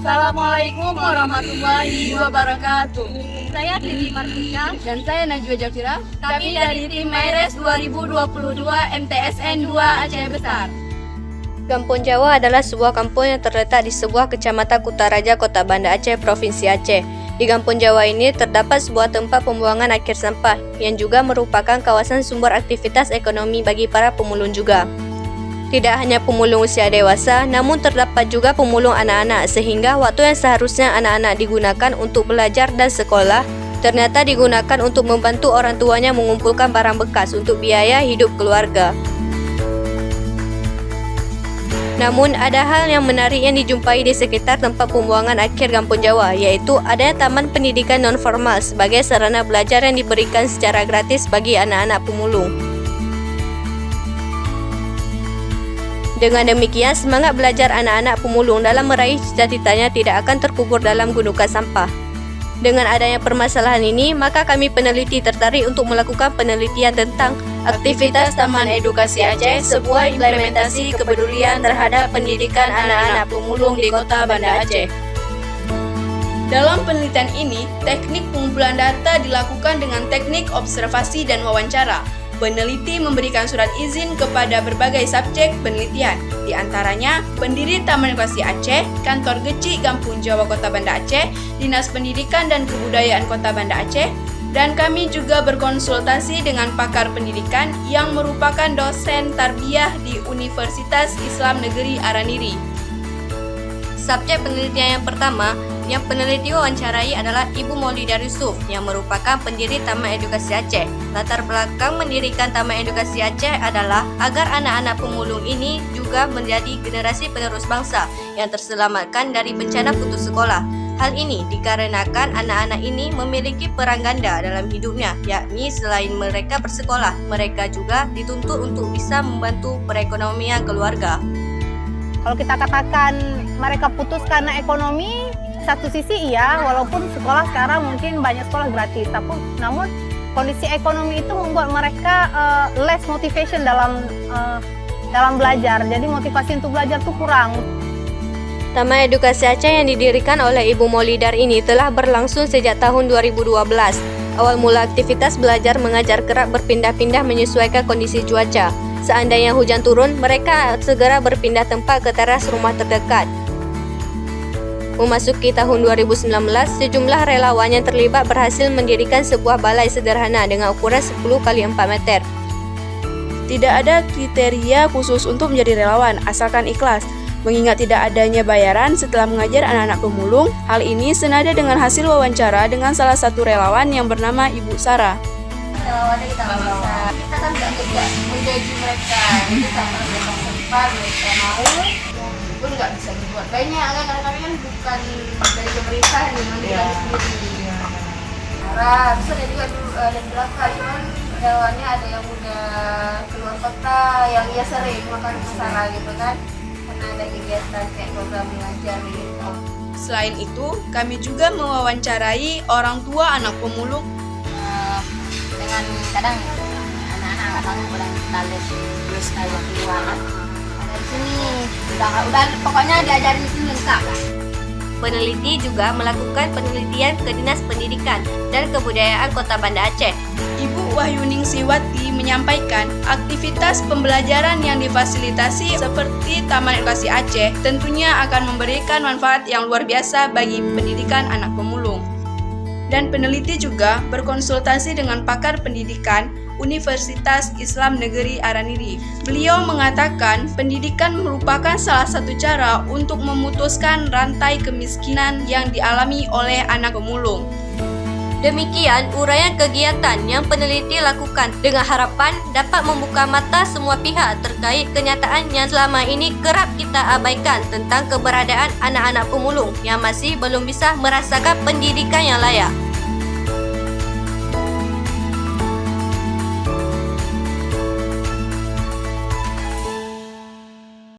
Assalamualaikum warahmatullahi wabarakatuh. Saya Titi Martika Dan saya Najwa Jafira. Kami dari tim MAIRES 2022 MTSN 2 Aceh Besar. Kampung Jawa adalah sebuah kampung yang terletak di sebuah kecamatan Kutaraja, Kota Banda Aceh, Provinsi Aceh. Di Kampung Jawa ini terdapat sebuah tempat pembuangan akhir sampah yang juga merupakan kawasan sumber aktivitas ekonomi bagi para pemulung juga. Tidak hanya pemulung usia dewasa, namun terdapat juga pemulung anak-anak sehingga waktu yang seharusnya anak-anak digunakan untuk belajar dan sekolah ternyata digunakan untuk membantu orang tuanya mengumpulkan barang bekas untuk biaya hidup keluarga. Namun ada hal yang menarik yang dijumpai di sekitar tempat pembuangan akhir Kampung Jawa, yaitu adanya taman pendidikan non-formal sebagai sarana belajar yang diberikan secara gratis bagi anak-anak pemulung. Dengan demikian, semangat belajar anak-anak pemulung dalam meraih cita-citanya tidak akan terkubur dalam gundukan sampah. Dengan adanya permasalahan ini, maka kami peneliti tertarik untuk melakukan penelitian tentang aktivitas Taman Edukasi Aceh, sebuah implementasi kepedulian terhadap pendidikan anak-anak pemulung di Kota Banda Aceh. Dalam penelitian ini, teknik pengumpulan data dilakukan dengan teknik observasi dan wawancara. Peneliti memberikan surat izin kepada berbagai subjek penelitian, di antaranya pendiri Taman Edukasi Aceh, Kantor Geci Kampung Jawa Kota Banda Aceh, Dinas Pendidikan dan Kebudayaan Kota Banda Aceh, dan kami juga berkonsultasi dengan pakar pendidikan yang merupakan dosen tarbiyah di Universitas Islam Negeri Araniri. Subjek penelitian yang pertama yang peneliti wawancarai adalah Ibu Maulida Yusuf yang merupakan pendiri Taman Edukasi Aceh. Latar belakang mendirikan Taman Edukasi Aceh adalah agar anak-anak pemulung ini juga menjadi generasi penerus bangsa yang terselamatkan dari bencana putus sekolah. Hal ini dikarenakan anak-anak ini memiliki peran ganda dalam hidupnya, yakni selain mereka bersekolah, mereka juga dituntut untuk bisa membantu perekonomian keluarga. Kalau kita katakan mereka putus karena ekonomi, satu sisi iya, walaupun sekolah sekarang mungkin banyak sekolah gratis, namun kondisi ekonomi itu membuat mereka less motivation dalam belajar. Jadi motivasi untuk belajar itu kurang. Taman Edukasi Aceh yang didirikan oleh Ibu Maulidar ini telah berlangsung sejak tahun 2012. Awal mula aktivitas belajar mengajar kerap berpindah-pindah menyesuaikan kondisi cuaca. Seandainya hujan turun, mereka segera berpindah tempat ke teras rumah terdekat. Memasuki tahun 2019, sejumlah relawan yang terlibat berhasil mendirikan sebuah balai sederhana dengan ukuran 10 x 4 meter. Tidak ada kriteria khusus untuk menjadi relawan, asalkan ikhlas. Mengingat tidak adanya bayaran setelah mengajar anak-anak pemulung, hal ini senada dengan hasil wawancara dengan salah satu relawan yang bernama Ibu Sarah. Relawannya kita kan nggak menjadi mereka, kita mereka sempat, mereka mau, pun nggak bisa dibuat banyak kan, karena kami kan bukan dari pemerintah yang mendirikan sendiri. Karena bisa ada juga dari belakang, cuman relawannya ada yang udah keluar kota, yang ya sering makan kesana gitu kan, karena ada kegiatan kayak program mengajar gitu. Selain itu, kami juga mewawancarai orang tua anak pemulung Dengan kadang anak-anak nggak tahu kurang terus keluar. Ada di sini, udah pokoknya diajarin di sini lengkap lah. Peneliti juga melakukan penelitian ke Dinas Pendidikan dan Kebudayaan Kota Banda Aceh. Ibu Wahyuningsiwati menyampaikan aktivitas pembelajaran yang difasilitasi seperti Taman Edukasi Aceh tentunya akan memberikan manfaat yang luar biasa bagi pendidikan anak pemulung. Dan peneliti juga berkonsultasi dengan pakar pendidikan Universitas Islam Negeri Araniri. Beliau mengatakan pendidikan merupakan salah satu cara untuk memutuskan rantai kemiskinan yang dialami oleh anak pemulung. Demikian uraian kegiatan yang peneliti lakukan dengan harapan dapat membuka mata semua pihak terkait kenyataan yang selama ini kerap kita abaikan tentang keberadaan anak-anak pemulung yang masih belum bisa merasakan pendidikan yang layak.